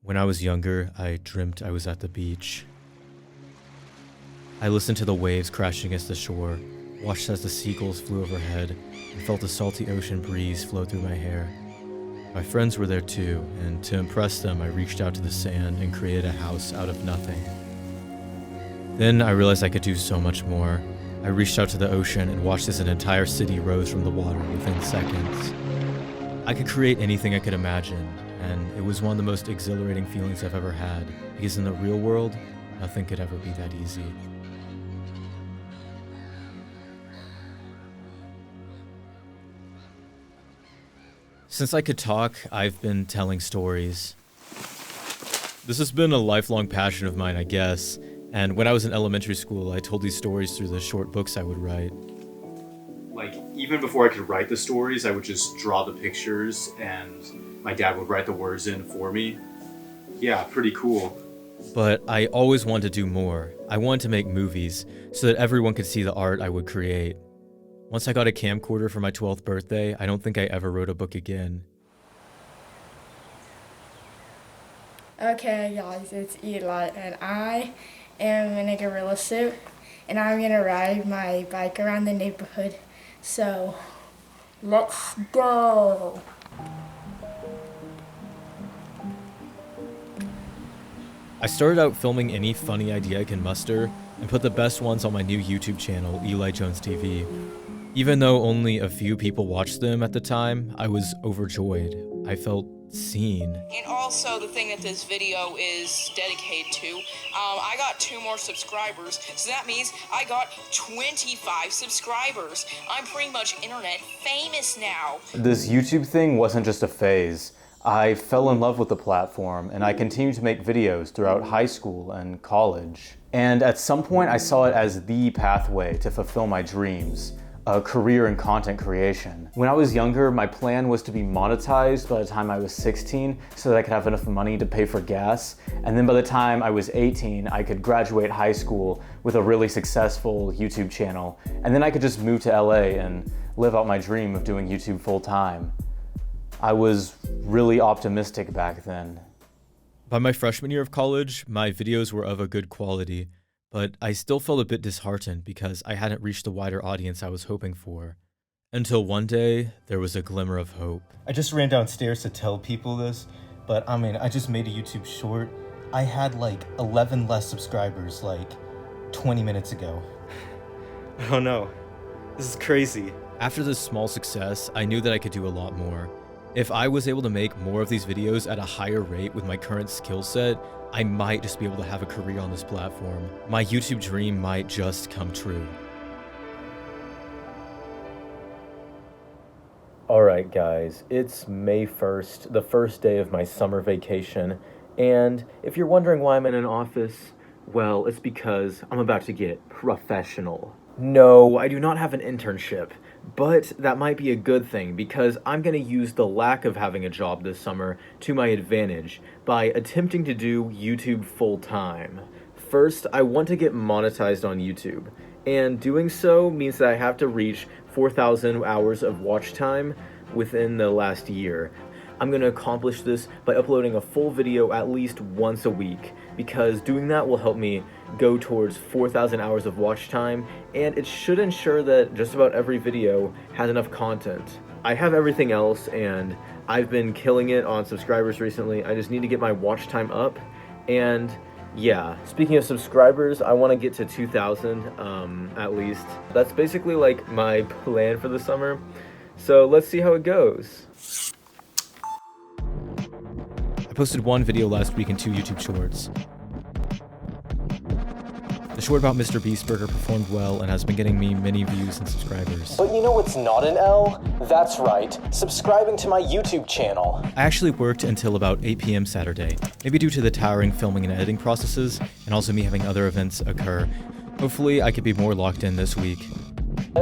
When I was younger, I dreamt I was at the beach. I listened to the waves crashing against the shore, watched as the seagulls flew overhead, and felt the salty ocean breeze flow through my hair. My friends were there too, and to impress them, I reached out to the sand and created a house out of nothing. Then I realized I could do so much more. I reached out to the ocean and watched as an entire city rose from the water within seconds. I could create anything I could imagine, and it was one of the most exhilarating feelings I've ever had, because in the real world, nothing could ever be that easy. Since I could talk, I've been telling stories. This has been a lifelong passion of mine, I guess, and when I was in elementary school, I told these stories through the short books I would write. Like, even before I could write the stories, I would just draw the pictures and my dad would write the words in for me. Yeah, pretty cool. But I always wanted to do more. I wanted to make movies so that everyone could see the art I would create. Once I got a camcorder for my 12th birthday, I don't think I ever wrote a book again. Okay guys, it's Eli and I am in a gorilla suit and I'm gonna ride my bike around the neighborhood. So, let's go! I started out filming any funny idea I can muster and put the best ones on my new YouTube channel, Eli Jones TV. Even though only a few people watched them at the time, I was overjoyed. I felt seen. And also the thing that this video is dedicated to, I got 2 more subscribers, so that means I got 25 subscribers. I'm pretty much internet famous now. This YouTube thing wasn't just a phase. I fell in love with the platform and I continued to make videos throughout high school and college. And at some point I saw it as the pathway to fulfill my dreams. A career in content creation. When I was younger, my plan was to be monetized by the time I was 16 so that I could have enough money to pay for gas. And then by the time I was 18, I could graduate high school with a really successful YouTube channel. And then I could just move to LA and live out my dream of doing YouTube full time. I was really optimistic back then. By my freshman year of college, my videos were of a good quality. But I still felt a bit disheartened because I hadn't reached the wider audience I was hoping for. Until one day, there was a glimmer of hope. I just ran downstairs to tell people this, but I just made a YouTube short. I had like 11 less subscribers like 20 minutes ago. Oh no, this is crazy. After this small success, I knew that I could do a lot more. If I was able to make more of these videos at a higher rate with my current skill set, I might just be able to have a career on this platform. My YouTube dream might just come true. Alright guys, it's May 1st, the first day of my summer vacation, and if you're wondering why I'm in an office, well, it's because I'm about to get professional. No, I do not have an internship, but that might be a good thing because I'm going to use the lack of having a job this summer to my advantage by attempting to do YouTube full time. First, I want to get monetized on YouTube, and doing so means that I have to reach 4,000 hours of watch time within the last year. I'm going to accomplish this by uploading a full video at least once a week, because doing that will help me go towards 4,000 hours of watch time, and it should ensure that just about every video has enough content. I have everything else, and I've been killing it on subscribers recently. I just need to get my watch time up, and yeah, speaking of subscribers, I want to get to 2,000 at least. That's basically like my plan for the summer, so let's see how it goes. I posted one video last week and 2 YouTube shorts. The short about Mr. Beast Burger performed well and has been getting me many views and subscribers. But you know what's not an L? That's right, subscribing to my YouTube channel. I actually worked until about 8 p.m. Saturday, maybe due to the towering filming and editing processes, and also me having other events occur. Hopefully I could be more locked in this week.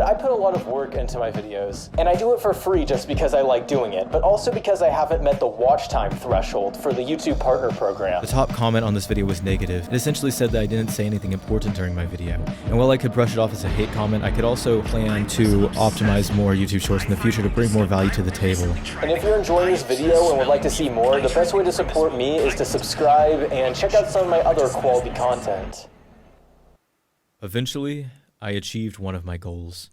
I put a lot of work into my videos, and I do it for free just because I like doing it, but also because I haven't met the watch time threshold for the YouTube Partner Program. The top comment on this video was negative. It essentially said that I didn't say anything important during my video. And while I could brush it off as a hate comment, I could also plan to optimize more YouTube Shorts in the future to bring more value to the table. And if you're enjoying this video and would like to see more, the best way to support me is to subscribe and check out some of my other quality content. Eventually, I achieved one of my goals.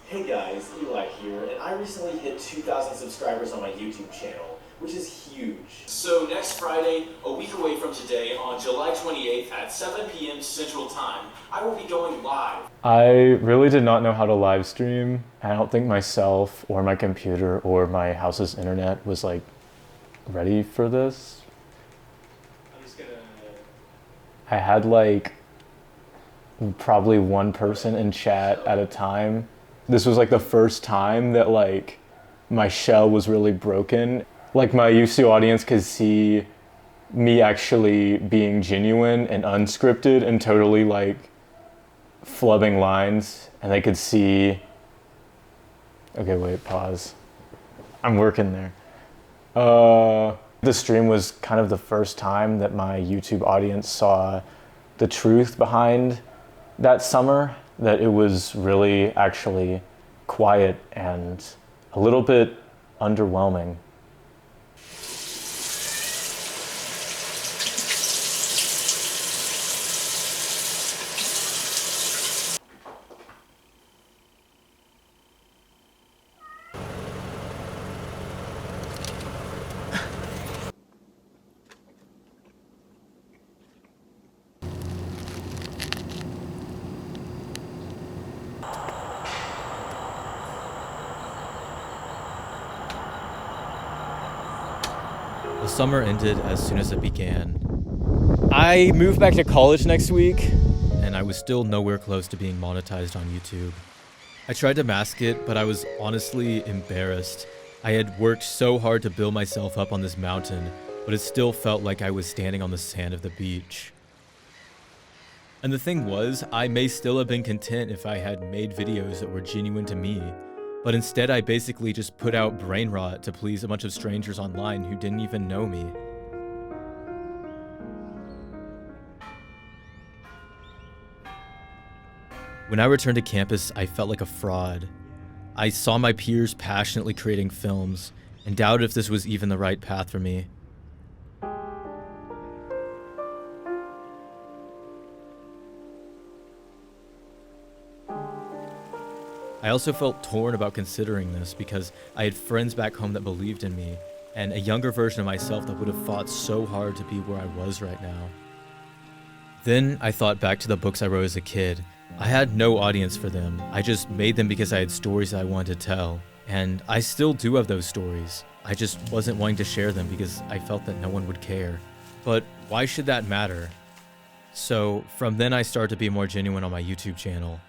Hey guys, Eli here, and I recently hit 2,000 subscribers on my YouTube channel, which is huge. So next Friday, a week away from today, on July 28th at 7 p.m. Central Time, I will be going live. I really did not know how to live stream. I don't think myself or my computer or my house's internet was like ready for this. I had like probably one person in chat at a time. This was like the first time that like my shell was really broken. Like my YouTube audience could see me actually being genuine and unscripted and totally like flubbing lines, and they could see, okay, wait, pause. I'm working there. The stream was kind of the first time that my YouTube audience saw the truth behind that summer, that it was really actually quiet and a little bit underwhelming. The summer ended as soon as it began. I moved back to college next week, and I was still nowhere close to being monetized on YouTube. I tried to mask it, but I was honestly embarrassed. I had worked so hard to build myself up on this mountain, but it still felt like I was standing on the sand of the beach. And the thing was, I may still have been content if I had made videos that were genuine to me. But instead, I basically just put out brain rot to please a bunch of strangers online who didn't even know me. When I returned to campus, I felt like a fraud. I saw my peers passionately creating films and doubted if this was even the right path for me. I also felt torn about considering this because I had friends back home that believed in me, and a younger version of myself that would have fought so hard to be where I was right now. Then I thought back to the books I wrote as a kid. I had no audience for them. I just made them because I had stories that I wanted to tell. And I still do have those stories. I just wasn't wanting to share them because I felt that no one would care. But why should that matter? So from then I started to be more genuine on my YouTube channel.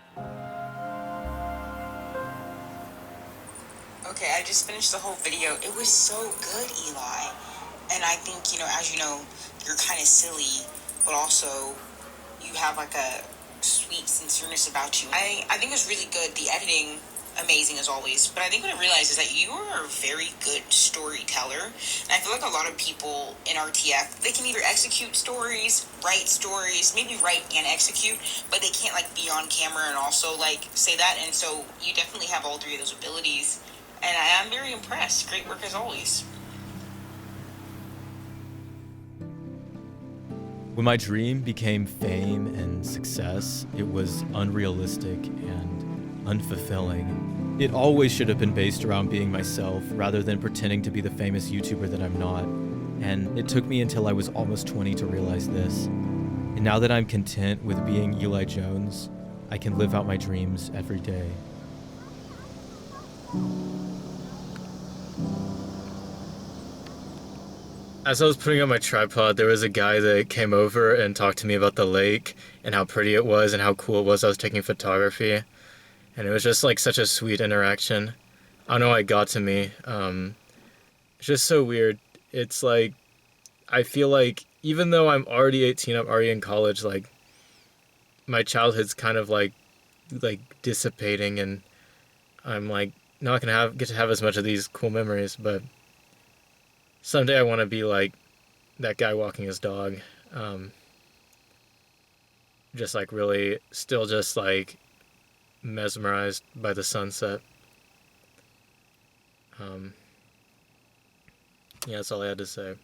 Okay, I just finished the whole video. It was so good, Eli. And I think, as you know, you're kind of silly, but also you have like a sweet sincereness about you. I think it was really good. The editing, amazing as always. But I think what I realized is that you are a very good storyteller. And I feel like a lot of people in RTF, they can either execute stories, write stories, maybe write and execute, but they can't like be on camera and also like say that. And so you definitely have all three of those abilities. And I am very impressed. Great work as always. When my dream became fame and success, it was unrealistic and unfulfilling. It always should have been based around being myself rather than pretending to be the famous YouTuber that I'm not. And it took me until I was almost 20 to realize this. And now that I'm content with being Eli Jones, I can live out my dreams every day. As I was putting on my tripod, there was a guy that came over and talked to me about the lake and how pretty it was and how cool it was I was taking photography. And it was just like such a sweet interaction. I don't know why it got to me. It's just so weird. It's like, I feel like even though I'm already 18, I'm already in college, like my childhood's kind of like dissipating, and I'm like not gonna get to have as much of these cool memories, but someday I want to be like that guy walking his dog. Just like really still just like mesmerized by the sunset. Yeah, that's all I had to say.